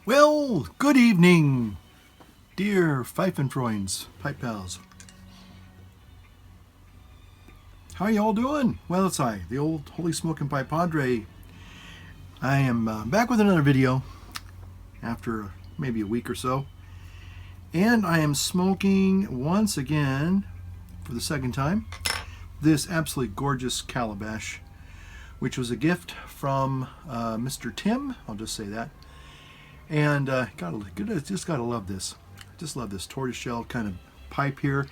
Well, good evening, dear Pfeifenfreunds, pipe pals. How y'all doing? Well, it's I, the old Holy Smokin' Pipe Padre. I am back with another video after maybe a week or so. And I am smoking once again, for the second time, this absolutely gorgeous calabash, which was a gift from Mr. Tim. I'll just say that. And just gotta love this. Just love this tortoiseshell kind of pipe here.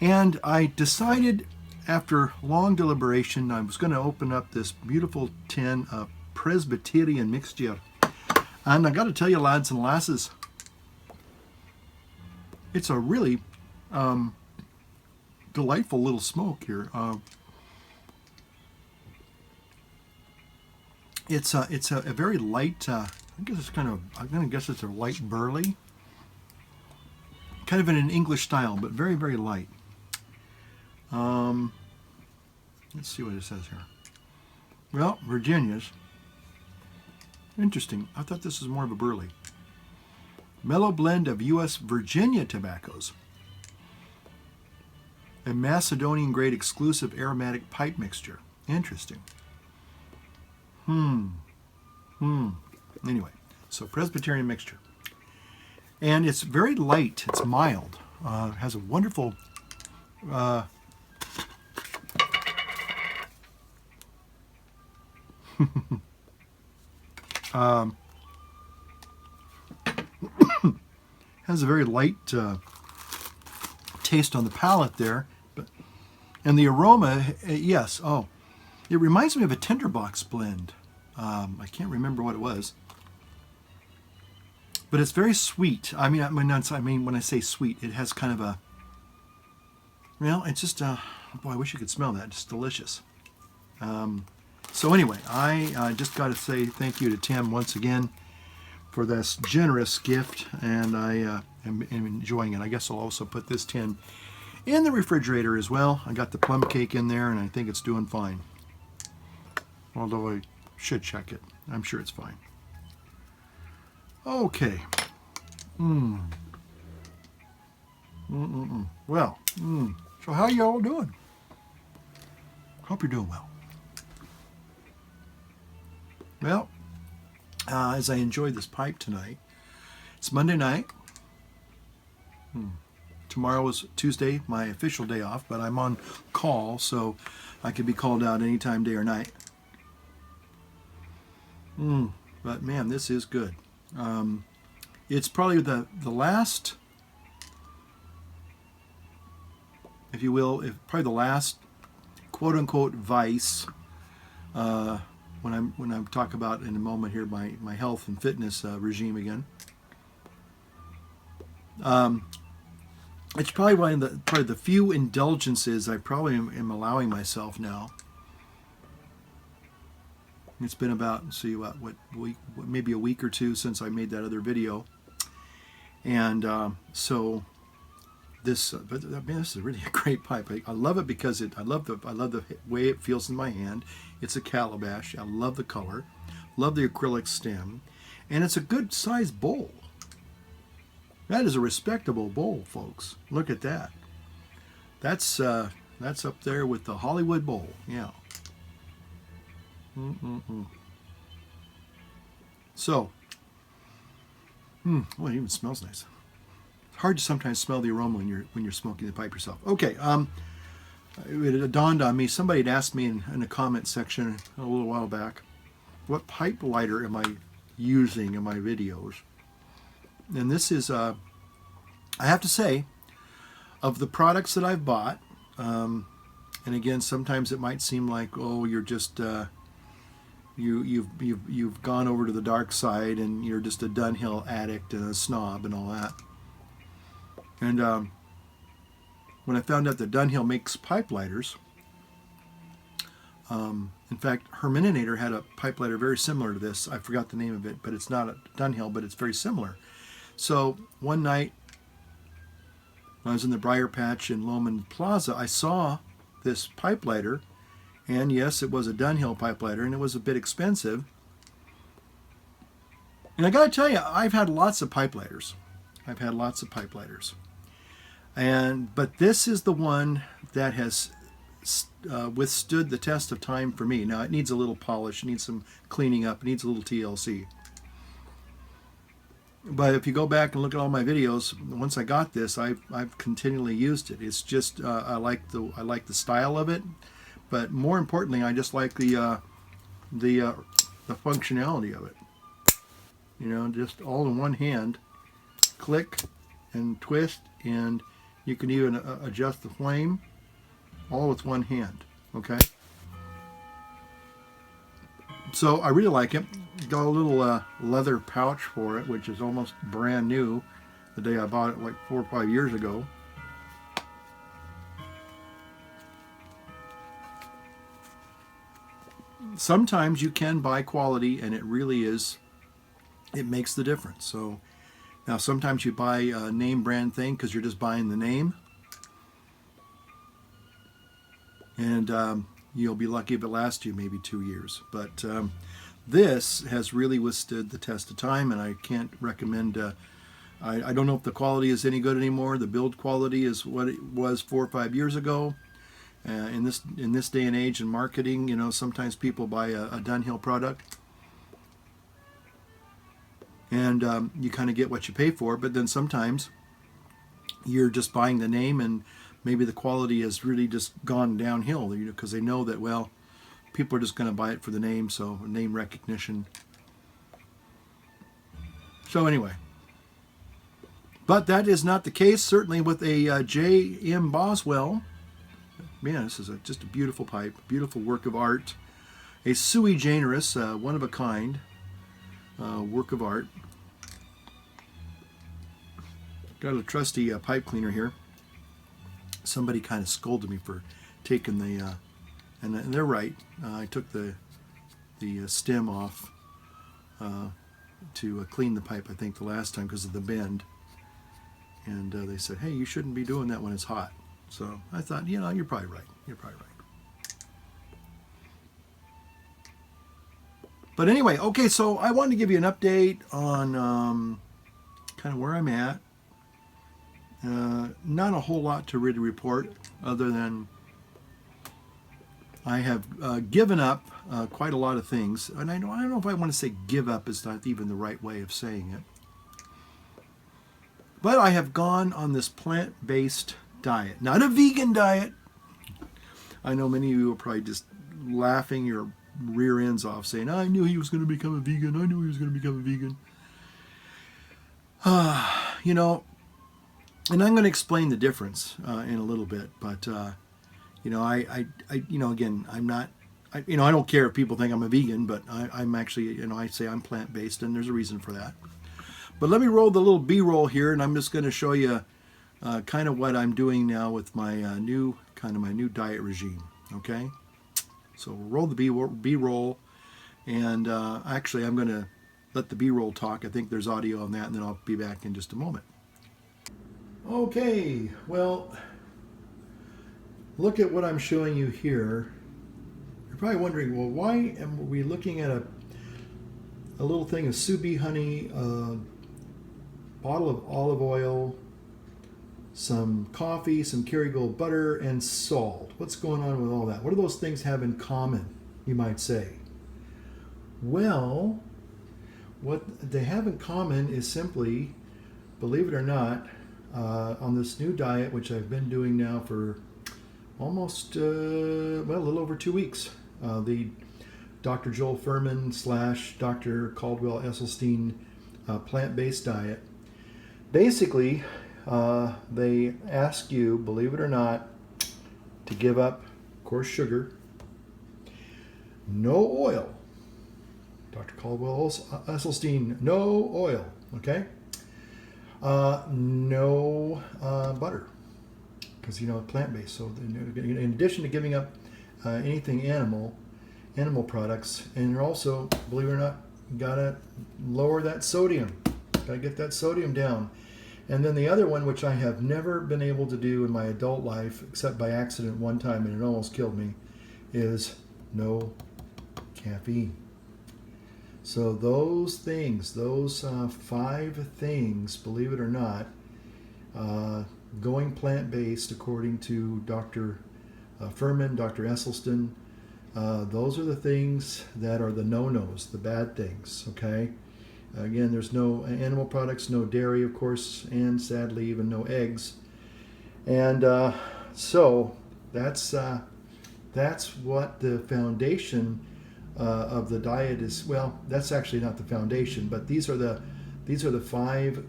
And I decided after long deliberation I was going to open up this beautiful tin of Presbyterian mixture. And I got to tell you, lads and lasses, it's a really delightful little smoke here. It's a very light. I guess it's kind of. I'm gonna guess it's a light burley, kind of in an English style, but very very light. Let's see what it says here. Well, Virginia's. Interesting. I thought this was more of a burley. Mellow blend of U.S. Virginia tobaccos. A Macedonian grade exclusive aromatic pipe mixture. Interesting. Anyway, so Presbyterian mixture. And it's very light. It's mild. Has a wonderful has a very light taste on the palate there, and the aroma, yes. Oh, it reminds me of a Tinderbox blend. I can't remember what it was, but it's very sweet. I mean, when I say sweet, it has kind of a. Well, it's just boy, I wish you could smell that. It's delicious. So anyway, I just got to say thank you to Tim once again for this generous gift, and I am enjoying it. I guess I'll also put this tin in the refrigerator as well. I got the plum cake in there, and I think it's doing fine. Although I should check it. I'm sure it's fine. Okay. Well, so how you all doing? Hope you're doing well. Well, as I enjoy this pipe tonight, it's Monday night. Tomorrow is Tuesday, my official day off, but I'm on call, so I could be called out anytime, day or night. But man, this is good. It's probably the last, if you will, probably the last quote unquote vice. When I'm talk about in a moment here my health and fitness regime again. It's probably one of the few indulgences I probably am allowing myself now. It's been about, what week, maybe a week or two since I made that other video, and so this, but man, this is really a great pipe. I love it because I love the way it feels in my hand. It's a calabash. I love the color, love the acrylic stem, and it's a good sized bowl. That is a respectable bowl, folks. Look at that. That's up there with the Hollywood Bowl. Yeah. So, well, it even smells nice. It's hard to sometimes smell the aroma when you're smoking the pipe yourself. Okay, it dawned on me. Somebody had asked me in a comment section a little while back, what pipe lighter am I using in my videos? And this is, I have to say, of the products that I've bought, and again, sometimes it might seem like, oh, you're just you've gone over to the dark side and you're just a Dunhill addict and a snob and all that. And when I found out that Dunhill makes pipe lighters, in fact, Herminator had a pipe lighter very similar to this. I forgot the name of it, but it's not a Dunhill, but it's very similar. So one night, when I was in the Briar Patch in Loman Plaza, I saw this pipe lighter. And yes, it was a Dunhill pipe lighter, and it was a bit expensive. And I got to tell you, I've had lots of pipe lighters. I've had lots of pipe lighters. But this is the one that has withstood the test of time for me. Now, it needs a little polish, it needs some cleaning up, it needs a little TLC. But if you go back and look at all my videos, once I got this, I've continually used it. It's just I like the style of it, but more importantly, I just like the functionality of it. You know, just all in one hand, click and twist, and you can even adjust the flame all with one hand. Okay. So I really like it. Got a little leather pouch for it, which is almost brand new. The day I bought it, like 4 or 5 years ago. Sometimes you can buy quality, and it really is. It makes the difference. So now sometimes you buy a name brand thing because you're just buying the name, and you'll be lucky if it lasts you maybe 2 years. But this has really withstood the test of time, and I can't recommend. I don't know if the quality is any good anymore. The build quality is what it was 4 or 5 years ago. In this day and age in marketing, you know, sometimes people buy a Dunhill product, and you kind of get what you pay for. But then sometimes you're just buying the name, and maybe the quality has really just gone downhill, you know, because they know that, well, people are just going to buy it for the name, so name recognition. So anyway, but that is not the case, certainly with a J.M. Boswell. Man, this is just a beautiful pipe, beautiful work of art. A sui generis, one of a kind work of art. Got a trusty pipe cleaner here. Somebody kind of scolded me for taking the, and they're right. I took the stem off to clean the pipe, I think, the last time because of the bend. And they said, hey, you shouldn't be doing that when it's hot. So I thought, you know, you're probably right. You're probably right. But anyway, okay, so I wanted to give you an update on kind of where I'm at. Not a whole lot to really report other than I have given up quite a lot of things. And I don't know if I want to say give up is not even the right way of saying it. But I have gone on this plant-based diet, not a vegan diet. I know many of you are probably just laughing your rear ends off saying, I knew he was going to become a vegan. I knew he was going to become a vegan. You know, and I'm going to explain the difference in a little bit, but you know, I you know, again, I'm not, you know, I don't care if people think I'm a vegan, but I'm actually, you know, I say I'm plant-based, and there's a reason for that. But let me roll the little B-roll here, and I'm just going to show you kind of what I'm doing now with my new diet regime. Okay, so we'll roll the B-roll, and actually I'm going to let the B-roll talk. I think there's audio on that, and then I'll be back in just a moment. Okay, well, look at what I'm showing you here. You're probably wondering, well, why am we looking at a little thing of Subi honey, bottle of olive oil, some coffee, some Kerrygold butter, and salt? What's going on with all that? What do those things have in common, you might say? Well, what they have in common is simply, believe it or not, on this new diet, which I've been doing now for almost, well, a little over 2 weeks. The Dr. Joel Fuhrman / Dr. Caldwell Esselstyn plant-based diet. Basically, they ask you, believe it or not, to give up, of course, sugar, no oil. Dr. Caldwell Esselstyn, no oil, okay? No butter, because, you know, plant-based. So in addition to giving up anything animal products, and you're also, believe it or not, gotta lower that sodium. Gotta get that sodium down. And then the other one, which I have never been able to do in my adult life, except by accident one time, and it almost killed me, is no caffeine. So those things, those 5 things, believe it or not, going plant-based according to Dr. Furman, Dr. Esselstyn, those are the things that are the no-nos, the bad things, okay? Again, there's no animal products, no dairy, of course, and sadly even no eggs. And so that's what the foundation of the diet is. Well, that's actually not the foundation, but these are the 5.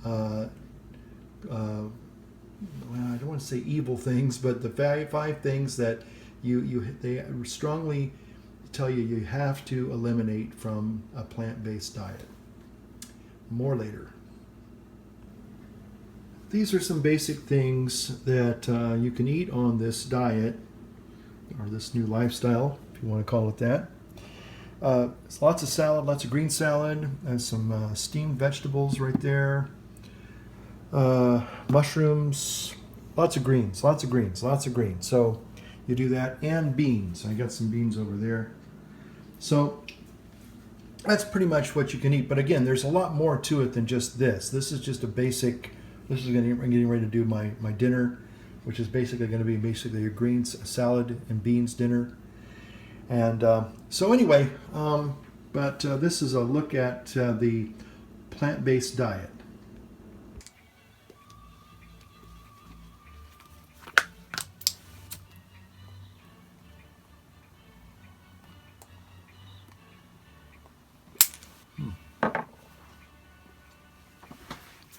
Well, I don't want to say evil things, but the 5 things that they strongly tell you have to eliminate from a plant-based diet. More later. These are some basic things that you can eat on this diet, or this new lifestyle, if you want to call it that. It's lots of salad, lots of green salad, and some steamed vegetables right there. Mushrooms, lots of greens. So you do that, and beans. I got some beans over there. So that's pretty much what you can eat. But again, there's a lot more to it than just this. This is just a basic. This is I'm getting ready to do my dinner, which is basically going to be a greens, salad, and beans dinner. And so anyway, but this is a look at the plant-based diet.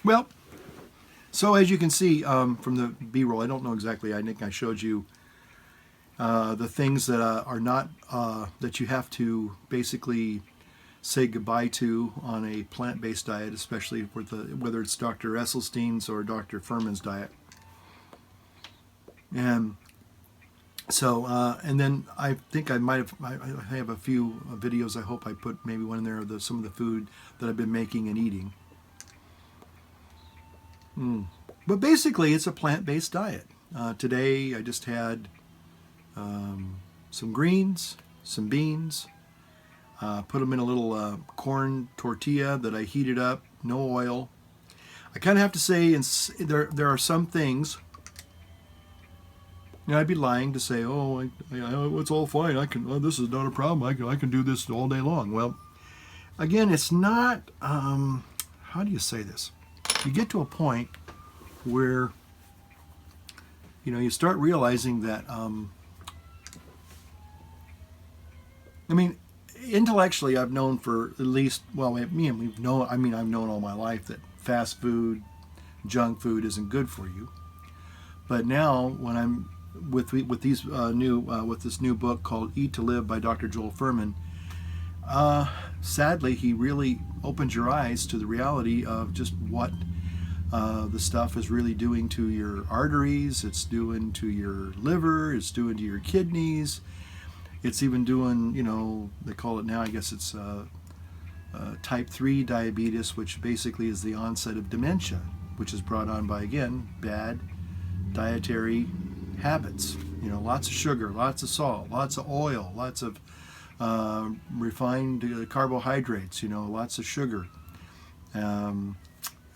Well, so as you can see from the B-roll, I don't know exactly, I think I showed you the things that are not, that you have to basically say goodbye to on a plant-based diet, especially with whether it's Dr. Esselstyn's or Dr. Furman's diet. And so, and then I think I have a few videos. I hope I put maybe one in there of some of the food that I've been making and eating. But basically, it's a plant-based diet. Today, I just had some greens, some beans, put them in a little corn tortilla that I heated up, no oil. I kind of have to say, there are some things, you know, I'd be lying to say, oh, it's all fine. This is not a problem. I can do this all day long. Well, again, it's not. How do you say this? You get to a point where you start realizing that. I mean, intellectually, I've known for at least, well, I've known all my life that fast food, junk food isn't good for you. But now, when I'm with this new book called Eat to Live by Dr. Joel Fuhrman, sadly, he really opens your eyes to the reality of just what the stuff is really doing to your arteries. It's doing to your liver. It's doing to your kidneys. It's even doing, they call it now, I guess it's type 3 diabetes, which basically is the onset of dementia, which is brought on by, again, bad dietary habits. Lots of sugar, lots of salt, lots of oil, lots of refined carbohydrates, lots of sugar, and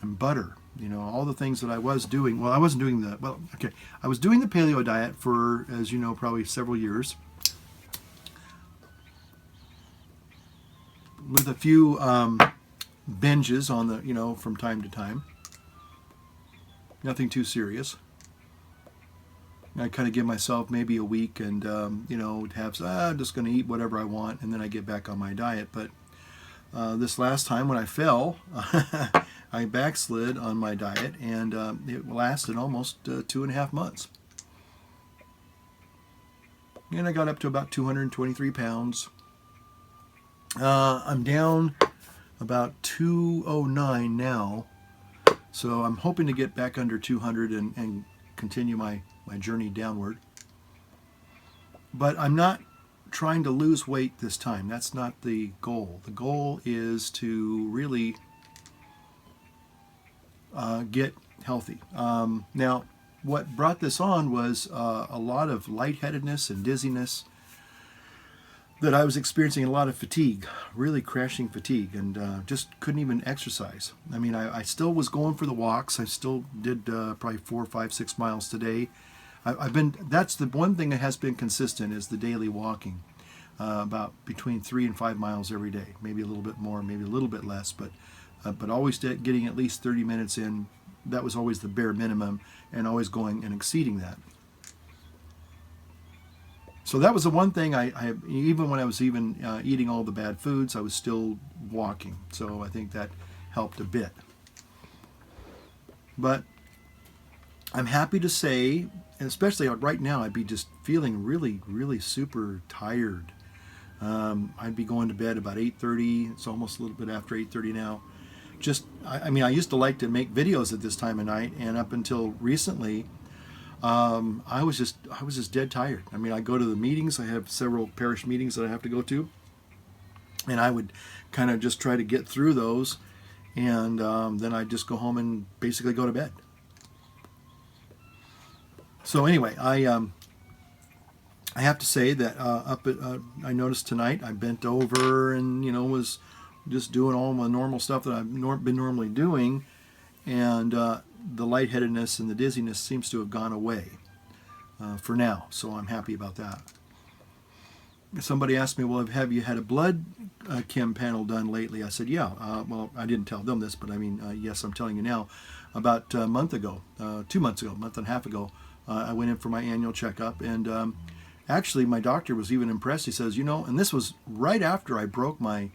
butter. All the things that I was doing. Well, I wasn't doing the, well, okay. I was doing the paleo diet for, as you know, probably several years, with a few binges on the, from time to time. Nothing too serious. I kind of give myself maybe a week and, I'm just going to eat whatever I want, and then I get back on my diet. But this last time when I fell, I backslid on my diet, and it lasted almost 2.5 months. And I got up to about 223 pounds. I'm down about 209 now, so I'm hoping to get back under 200 and continue my journey downward. But I'm not trying to lose weight this time. That's not the goal. The goal is to really get healthy. Now, what brought this on was a lot of lightheadedness and dizziness. that I was experiencing a lot of fatigue, really crashing fatigue, and just couldn't even exercise. I mean, I still was going for the walks. I still did probably 4, 5, 6 miles today. That's the one thing that has been consistent is the daily walking, about between 3 and 5 miles every day, maybe a little bit more, maybe a little bit less, but always getting at least 30 minutes in. That was always the bare minimum, and always going and exceeding that. So that was the one thing I even when I was eating all the bad foods, I was still walking. So I think that helped a bit. But I'm happy to say, especially right now, I'd be just feeling really, really super tired. I'd be going to bed about 8:30. It's almost a little bit after 8:30 now. I mean, I used to like to make videos at this time of night, and up until recently, I was just dead tired. I mean, I go to the meetings. I have several parish meetings that I have to go to, and I would kind of just try to get through those, and then I'd just go home and basically go to bed. So anyway, I have to say that I noticed tonight I bent over and was just doing all my normal stuff that I've been normally doing, and the lightheadedness and the dizziness seems to have gone away for now. So I'm happy about that. Somebody asked me, well, have you had a blood chem panel done lately? I said, yeah. Well, I didn't tell them this, but I mean, yes, I'm telling you now. About a month ago, 2 months ago, a month and a half ago, I went in for my annual checkup, and actually my doctor was even impressed. He says, and this was right after I broke my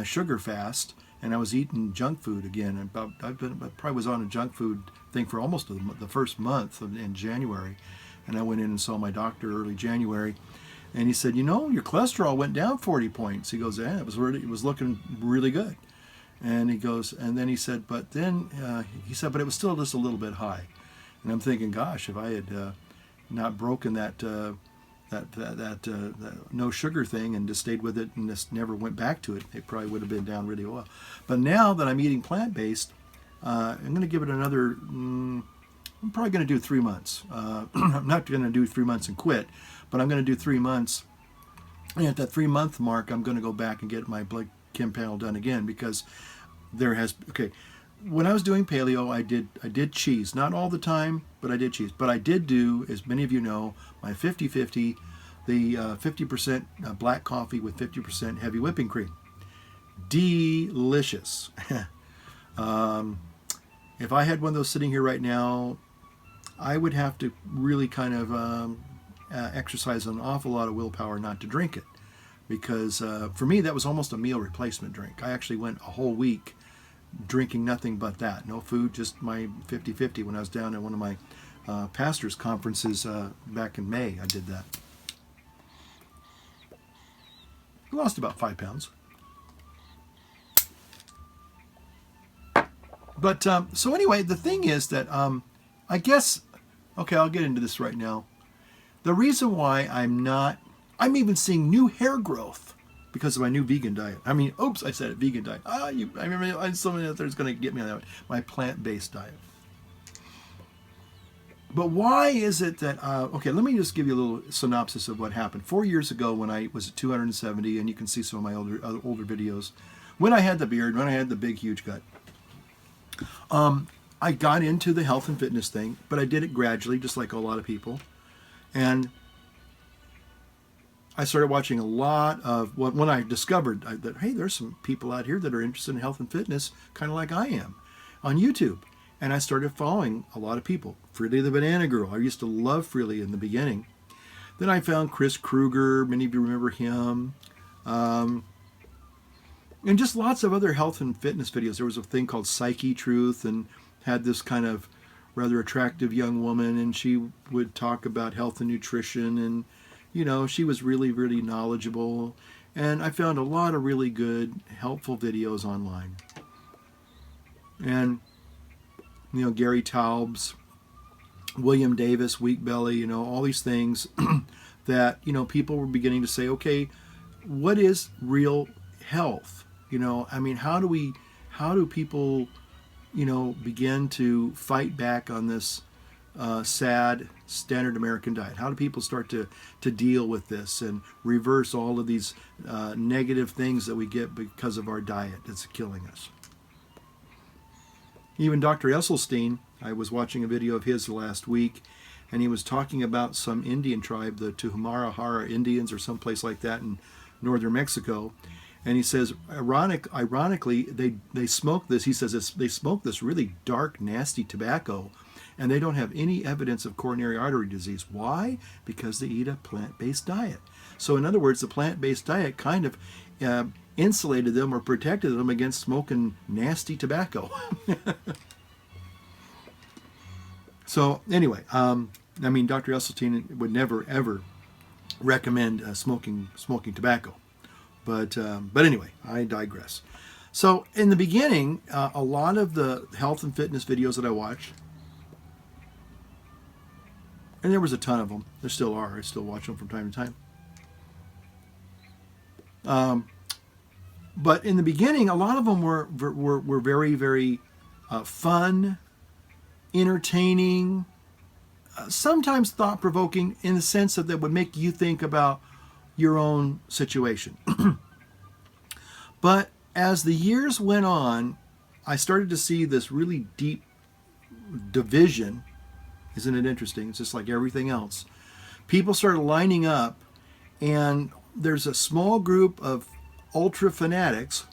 sugar fast, and I was eating junk food again. I probably was on a junk food thing for almost the first month in January, and I went in and saw my doctor early January, and he said, your cholesterol went down 40 points. He goes, yeah, it was looking really good, and he goes, and then he said, but it was still just a little bit high, and I'm thinking, gosh, if I had not broken that no sugar thing and just stayed with it and just never went back to it, it probably would have been down really well. But now that I'm eating plant-based, I'm going to give it another, I'm probably going to do 3 months. I'm not going to do 3 months and quit, but I'm going to do 3 months. And at that 3-month mark, I'm going to go back and get my blood chem panel done again, because when I was doing paleo, I did cheese. Not all the time, but I did cheese. But I did do, as many of you know, my 50-50, the 50% black coffee with 50% heavy whipping cream. Delicious. If I had one of those sitting here right now, I would have to really kind of exercise an awful lot of willpower not to drink it. Because for me, that was almost a meal replacement drink. I actually went a whole week drinking nothing but that. No food, just my 50-50. When I was down at one of my pastors' conferences back in May, I did that. I lost about 5 pounds. But, so anyway, the thing is that, I guess, okay, I'll get into this right now. The reason why I'm even seeing new hair growth because of my new vegan diet. I mean, oops, I said it, vegan diet. I remember somebody out there is going to get me on that one. My plant-based diet. But why is it that, okay, let me just give you a little synopsis of what happened. 4 years ago when I was at 270, and you can see some of my older videos, when I had the beard, when I had the big, huge gut, I got into the health and fitness thing, but I did it gradually, just like a lot of people. And I started watching a lot of, when I discovered that, hey, there's some people out here that are interested in health and fitness, kind of like I am, on YouTube. And I started following a lot of people. Freely the Banana Girl. I used to love Freely in the beginning. Then I found Chris Kruger. Many of you remember him. And just lots of other health and fitness videos. There was a thing called Psyche Truth, and had this kind of rather attractive young woman, and she would talk about health and nutrition, and she was really, really knowledgeable. And I found a lot of really good, helpful videos online. And Gary Taubes, William Davis, Wheat Belly, all these things that, people were beginning to say, okay, what is real health? How do people, begin to fight back on this sad standard American diet? How do people start to deal with this and reverse all of these negative things that we get because of our diet that's killing us? Even Dr. Esselstyn, I was watching a video of his last week, and he was talking about some Indian tribe, the Tuhumarahara Indians or someplace like that in northern Mexico. And he says, ironically, they smoke this. He says they smoke this really dark, nasty tobacco, and they don't have any evidence of coronary artery disease. Why? Because they eat a plant-based diet. So in other words, the plant-based diet kind of insulated them or protected them against smoking nasty tobacco. So anyway, I mean, Dr. Esselstyn would never ever recommend smoking tobacco, but anyway, I digress. So in the beginning, a lot of the health and fitness videos that I watched, and there was a ton of them. There still are. I still watch them from time to time. But in the beginning, a lot of them were very, very fun, entertaining, sometimes thought-provoking in the sense that would make you think about your own situation. But as the years went on, I started to see this really deep division. Isn't it interesting? It's just like everything else. People started lining up, and there's a small group of ultra fanatics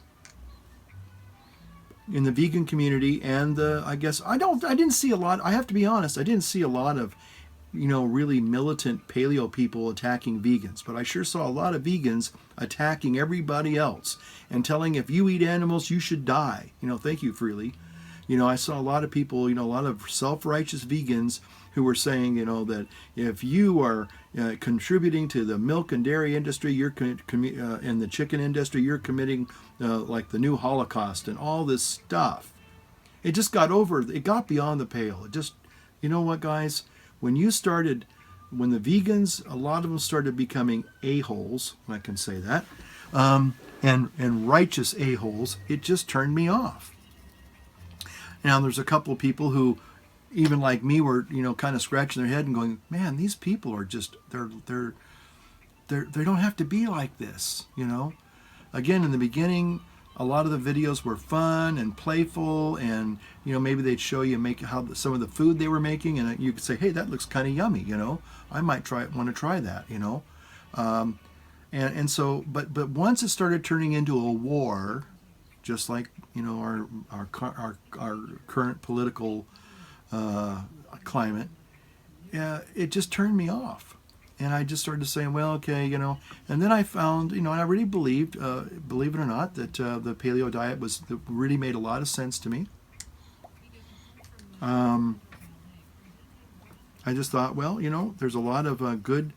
in the vegan community, and I didn't see a lot. I have to be honest, I didn't see a lot of, really militant paleo people attacking vegans, but I sure saw a lot of vegans attacking everybody else and telling if you eat animals, you should die. Thank you, Freely. I saw a lot of people, a lot of self-righteous vegans who were saying, that if you are contributing to the milk and dairy industry, you're in the chicken industry, you're committing like the new Holocaust and all this stuff. It just got beyond the pale. It just, you know what, guys? When the vegans, a lot of them started becoming a-holes, I can say that, and righteous a-holes, it just turned me off. Now, there's a couple of people who, even like me, were, kind of scratching their head and going, man, these people are just, they don't have to be like this, Again, in the beginning, a lot of the videos were fun and playful, and, maybe they'd show you some of the food they were making, and you could say, hey, that looks kind of yummy, I might want to try that, and so, but once it started turning into a war, just like our current political climate, it just turned me off, and I just started saying, well, okay, and then I found, and I really believed, believe it or not, that the paleo diet really made a lot of sense to me. I just thought, well, there's a lot of good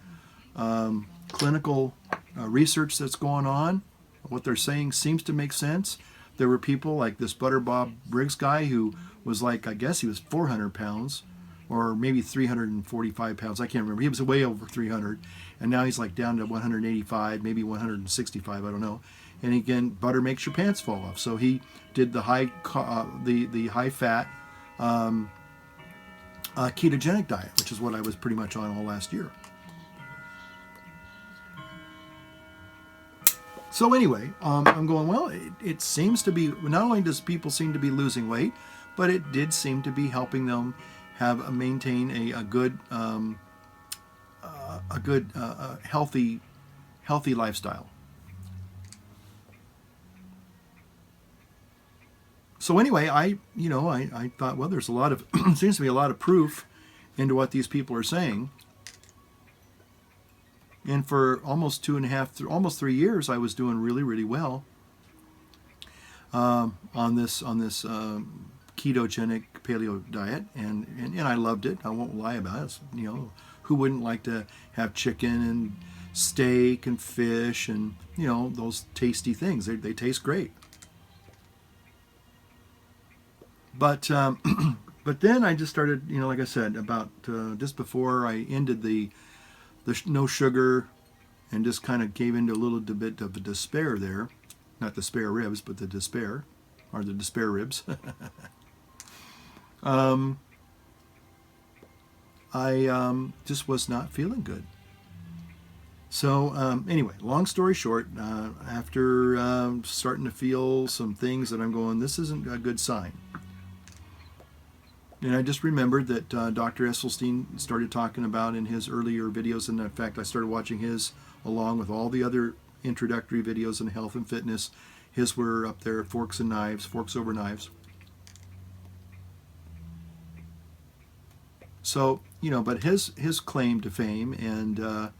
clinical research that's going on. What they're saying seems to make sense. There were people like this Butter Bob Briggs guy who was like, I guess he was 400 pounds or maybe 345 pounds. I can't remember. He was way over 300. And now he's like down to 185, maybe 165. I don't know. And again, butter makes your pants fall off. So he did the high fat ketogenic diet, which is what I was pretty much on all last year. So anyway, I'm going, well, it seems to be, not only does people seem to be losing weight, but it did seem to be helping them maintain a good healthy lifestyle. So anyway, I thought, well, there's a lot of, seems to be a lot of proof into what these people are saying. And for almost 2.5, almost 3 years, I was doing really, really well on this ketogenic paleo diet, and I loved it. I won't lie about it. Who wouldn't like to have chicken and steak and fish and those tasty things? They taste great. But but then I just started, like I said, about just before I ended the no sugar, and just kind of gave into a little bit of a despair there. Not the spare ribs, but the despair, or the despair ribs. I just was not feeling good. So anyway, long story short, after starting to feel some things that I'm going, this isn't a good sign. And I just remembered that Dr. Esselstyn started talking about in his earlier videos, and in fact I started watching his along with all the other introductory videos in health and fitness. His were up there, Forks and Knives, Forks Over Knives. So, but his claim to fame, and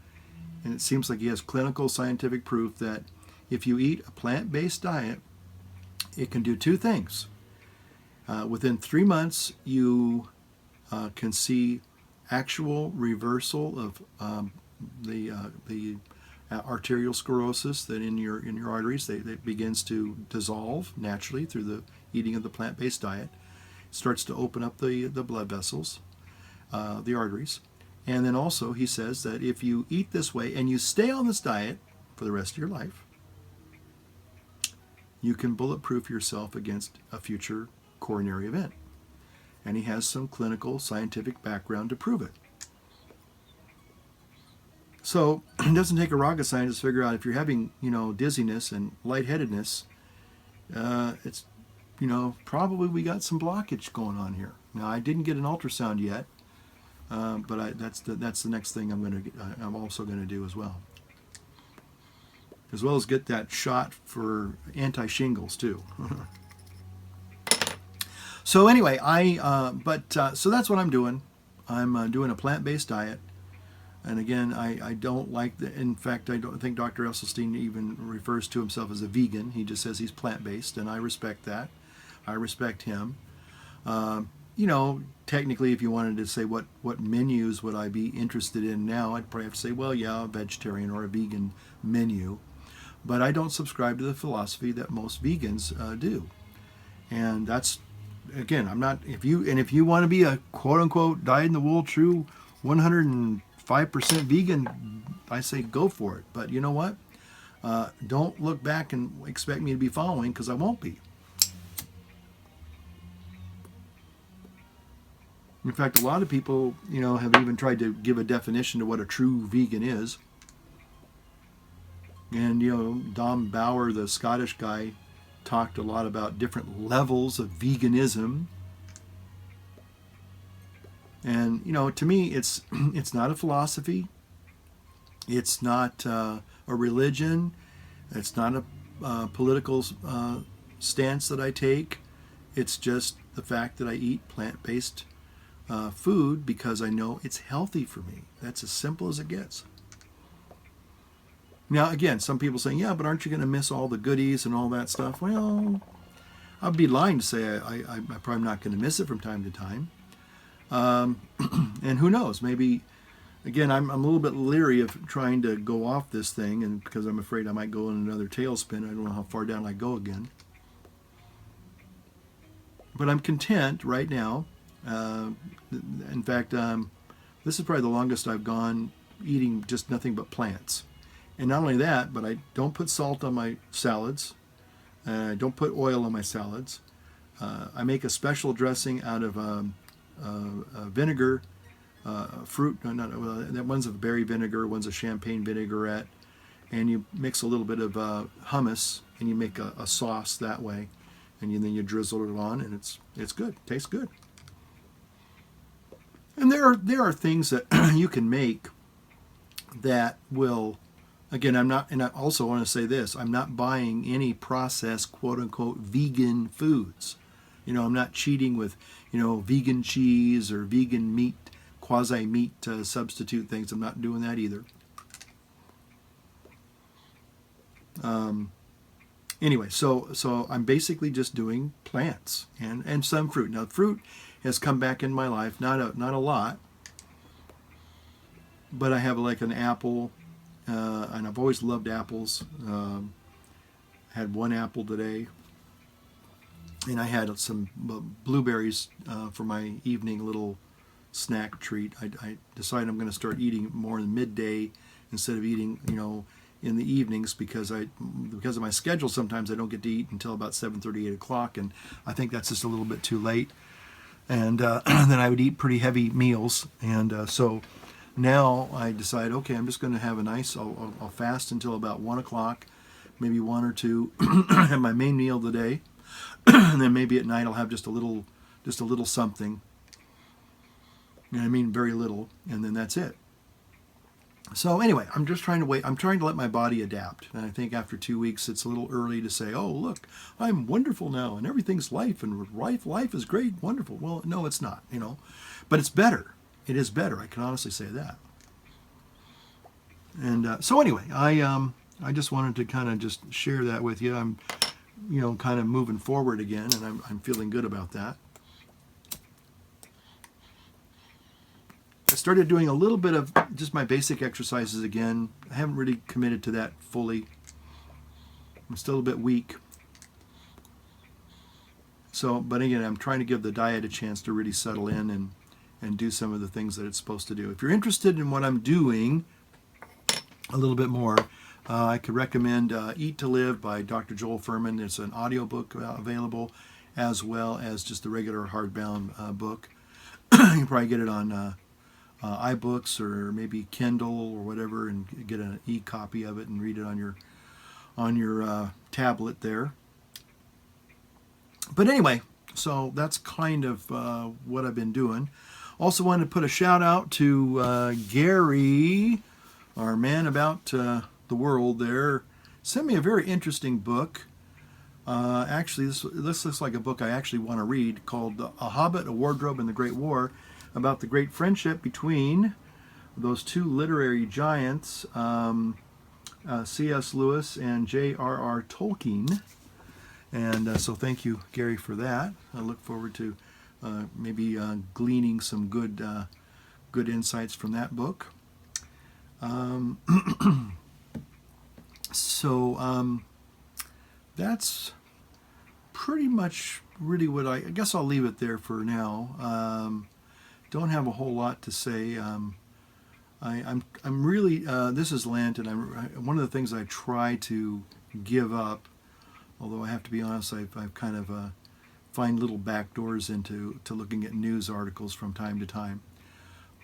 it seems like he has clinical scientific proof that if you eat a plant-based diet, it can do two things. Within 3 months, you can see actual reversal of the arterial sclerosis that in your arteries. It begins to dissolve naturally through the eating of the plant-based diet. It starts to open up the blood vessels, the arteries. And then also he says that if you eat this way and you stay on this diet for the rest of your life, you can bulletproof yourself against a future coronary event. And he has some clinical scientific background to prove it. So it doesn't take a rocket scientist to figure out if you're having, dizziness and lightheadedness, it's, probably we got some blockage going on here. Now, I didn't get an ultrasound yet, but that's the next thing I'm also going to do as well as get that shot for anti-shingles too. So anyway, so that's what I'm doing. I'm doing a plant-based diet. And again, I don't like in fact, I don't think Dr. Esselstyn even refers to himself as a vegan. He just says he's plant-based, and I respect that. I respect him. Technically, if you wanted to say what menus would I be interested in now, I'd probably have to say, well, yeah, a vegetarian or a vegan menu. But I don't subscribe to the philosophy that most vegans do. And that's, again, I'm not, if you want to be a quote-unquote dyed-in-the-wool true 105% vegan, I say go for it. But you know what? Don't look back and expect me to be following, because I won't be. In fact, a lot of people, have even tried to give a definition to what a true vegan is. And, Dom Bauer, the Scottish guy, talked a lot about different levels of veganism. And, to me, it's not a philosophy. It's not a religion. It's not a political stance that I take. It's just the fact that I eat plant-based food because I know it's healthy for me. That's as simple as it gets. Now, again, some people saying, yeah, but aren't you going to miss all the goodies and all that stuff? Well, I'd be lying to say I'm probably not going to miss it from time to time. And who knows, maybe, again, I'm a little bit leery of trying to go off this thing, and because I'm afraid I might go in another tailspin. I don't know how far down I go again. But I'm content right now. In fact, this is probably the longest I've gone eating just nothing but plants. And not only that, but I don't put salt on my salads. I don't put oil on my salads. I make a special dressing out of vinegar, fruit. That one's a berry vinegar, one's a champagne vinaigrette, and you mix a little bit of hummus, and you make a sauce that way, and then you drizzle it on, and it's good. Tastes good. And there are things that you can make that will. Again, I'm not, and I also want to say this, I'm not buying any processed, quote-unquote, vegan foods. I'm not cheating with, vegan cheese or vegan meat, quasi-meat substitute things. I'm not doing that either. Anyway, so I'm basically just doing plants and some fruit. Now, fruit has come back in my life, not a lot, but I have like an apple. And I've always loved apples. Had one apple today, and I had some blueberries for my evening little snack treat. I decided I'm going to start eating more in midday instead of eating, in the evenings because of my schedule. Sometimes I don't get to eat until about 7:30, 8 o'clock, and I think that's just a little bit too late. and then I would eat pretty heavy meals. And so now I decide, okay, I'm just going to have a nice. I'll fast until about 1 o'clock, maybe 1 or 2, have my main meal of the day, and then maybe at night I'll have just a little something. And I mean very little, and then that's it. So anyway, I'm just trying to wait. I'm trying to let my body adapt. And I think after 2 weeks, it's a little early to say, oh, look, I'm wonderful now and everything's life and life is great, wonderful. Well, no, it's not, but it's better. It is better. I can honestly say that. And so anyway, I just wanted to kind of just share that with you. I'm, kind of moving forward again, and I'm feeling good about that. I started doing a little bit of just my basic exercises again. I haven't really committed to that fully. I'm still a bit weak. So, but again, I'm trying to give the diet a chance to really settle in and do some of the things that it's supposed to do. If you're interested in what I'm doing a little bit more, I could recommend Eat to Live by Dr. Joel Fuhrman. It's an audiobook available, as well as just the regular hardbound book. You can probably get it on iBooks or maybe Kindle or whatever, and get an e-copy of it and read it on your tablet there. But anyway, so that's kind of what I've been doing. Also wanted to put a shout out to Gary, our man about the world there. Sent me a very interesting book. Actually, this looks like a book I actually want to read, called A Hobbit, a Wardrobe in the Great War, about the great friendship between those two literary giants, C.S. Lewis and J.R.R. Tolkien. And so thank you, Gary, for that. I look forward to maybe gleaning some good insights from that book. So that's pretty much really what I guess I'll leave it there for now. Don't have a whole lot to say. I'm really this is Lent, and one of the things I try to give up, although I have to be honest, I've kind of find little back doors into looking at news articles from time to time.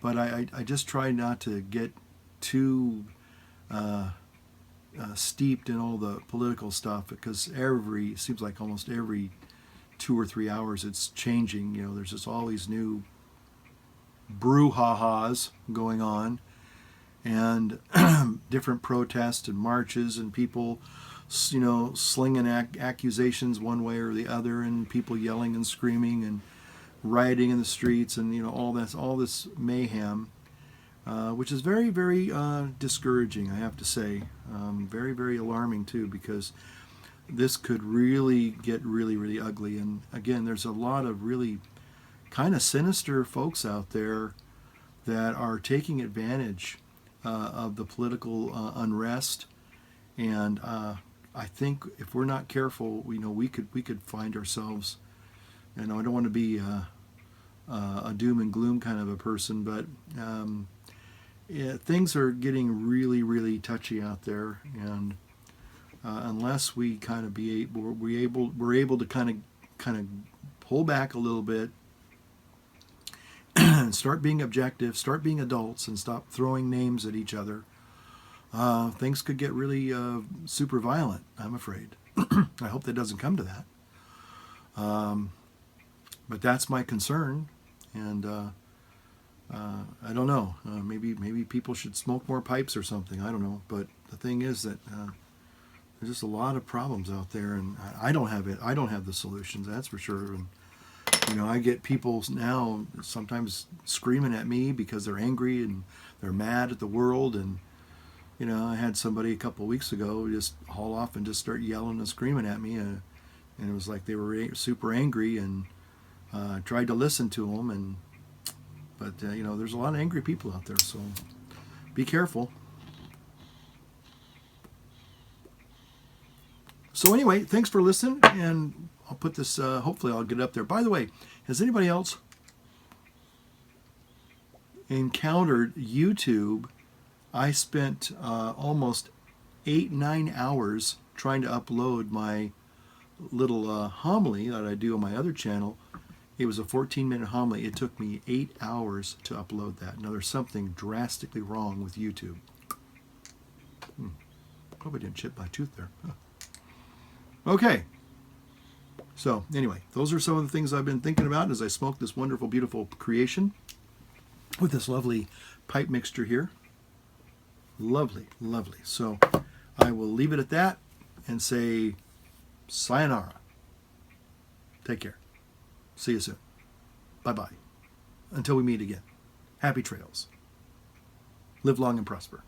But I just try not to get too steeped in all the political stuff, because it seems like almost every 2 or 3 hours it's changing. There's just all these new brouhahas going on, and different protests and marches, and people slinging accusations one way or the other, and people yelling and screaming and rioting in the streets, and all this mayhem, which is very, very discouraging, I have to say. Very, very alarming too, because this could really get really, really ugly. And again, there's a lot of really kind of sinister folks out there that are taking advantage of the political unrest, and I think if we're not careful, we could find ourselves. I don't want to be a doom and gloom kind of a person, but things are getting really, really touchy out there, and unless we kind of we're able to kind of pull back a little bit and start being objective, start being adults, and stop throwing names at each other, things could get really super violent, I'm afraid. I hope that doesn't come to that. But that's my concern, and I don't know. Maybe people should smoke more pipes or something. I don't know. But the thing is that there's just a lot of problems out there, and I don't have it. I don't have the solutions. That's for sure. And I get people now sometimes screaming at me because they're angry and they're mad at the world. And I had somebody a couple of weeks ago just haul off and just start yelling and screaming at me, and it was like they were super angry, and tried to listen to them, but there's a lot of angry people out there, so be careful. So anyway, thanks for listening, and I'll put this, hopefully I'll get it up there. By the way, has anybody else encountered YouTube? I spent almost 8-9 hours trying to upload my little homily that I do on my other channel It was a 14-minute homily. It took me 8 hours to upload that. Now, there's something drastically wrong with YouTube. Hope I didn't chip my tooth there. Huh. Okay. So, anyway, those are some of the things I've been thinking about as I smoke this wonderful, beautiful creation with this lovely pipe mixture here. Lovely, lovely. So, I will leave it at that and say sayonara. Take care. See you soon. Bye-bye. Until we meet again. Happy trails. Live long and prosper.